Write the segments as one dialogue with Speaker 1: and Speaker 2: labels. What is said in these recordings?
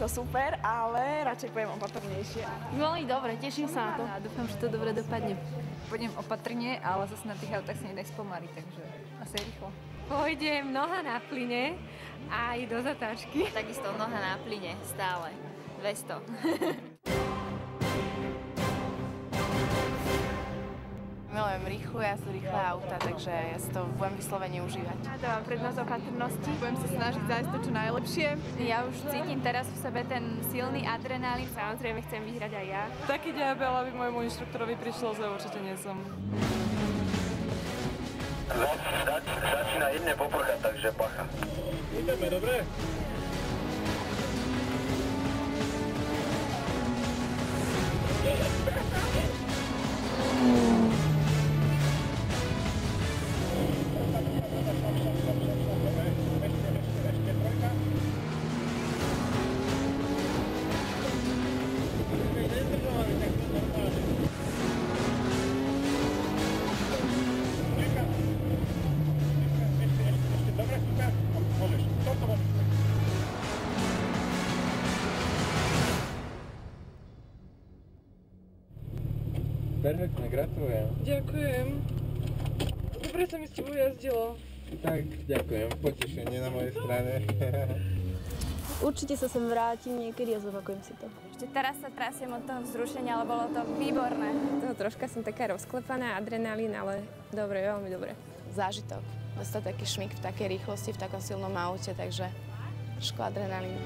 Speaker 1: sa super, ale radšej pojem opatrnejšie.
Speaker 2: Veľmi dobre, teším sa na to.
Speaker 3: A dúfam, že to dobre dopadne.
Speaker 4: Pôjdem opatrne, ale zase na tých autách sa nedá spomaliť, takže asi rýchlo.
Speaker 2: Pôjdem noha na plyne a aj do zatáčky.
Speaker 3: Takisto noha na plyne, stále. 200.
Speaker 5: Milujem rýchlu jazdu, rýchle auta, takže ja si to budem vyslovene užívať.
Speaker 2: Dávam prednosť opatrnosti.
Speaker 1: Budem sa snažiť zájsť to čo najlepšie.
Speaker 4: Ja už cítim teraz v sebe ten silný adrenalín.
Speaker 2: Samozrejme chcem vyhrať aj ja.
Speaker 6: Taký diabel, aby môjmu inštruktorovi prišlo, že určite nie som.
Speaker 7: Začína jedne poprchať, takže bacha. Ideme, dobre?
Speaker 8: Perfektne, gratulujem.
Speaker 6: Ďakujem. Dobre sa mi s tebou jazdilo.
Speaker 8: Tak, ďakujem. Potešenie na mojej strane.
Speaker 9: Určite sa sem vrátim niekedy a zopakujem si to.
Speaker 2: Ešte teraz sa trasiem od toho vzrušenia, ale bolo to výborné.
Speaker 9: Troška som taká rozklepaná, adrenalín, ale dobre, veľmi dobre.
Speaker 5: Zážitok. Dostať taký šmik v takej rýchlosti, v takom silnom aute, takže trošku adrenalín.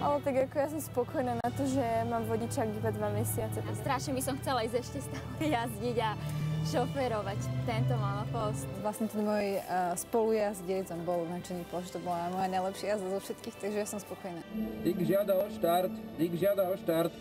Speaker 2: Ale tak ako ja som spokojná na to, že mám vodičák iba 2 mesiace.
Speaker 3: A strašne by som chcela ísť ešte stále jazdiť a šoférovať tento monopost.
Speaker 10: Vlastne ten môj spolujazdec, on bol nadšený, že to bola moja najlepšia jazda zo všetkých, takže ja som spokojná.
Speaker 8: Dík žiada o štart, Dík žiada o štart.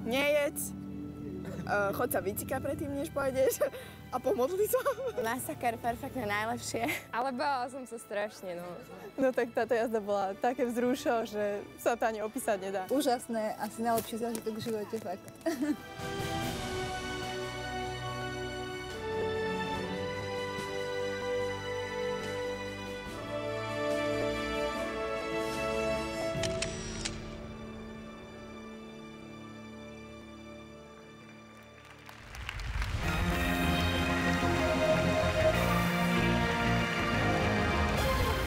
Speaker 1: Nejedz, choď sa bicykať predtým, než pôjdeš a pomodli sa.
Speaker 5: Masaker, perfektne, najlepšie.
Speaker 9: Ale bála som sa strašne, no.
Speaker 10: No tak táto jazda bola také vzrušo, že sa to ani opísať nedá. Úžasné, asi najlepší zážitok v živote, fakt.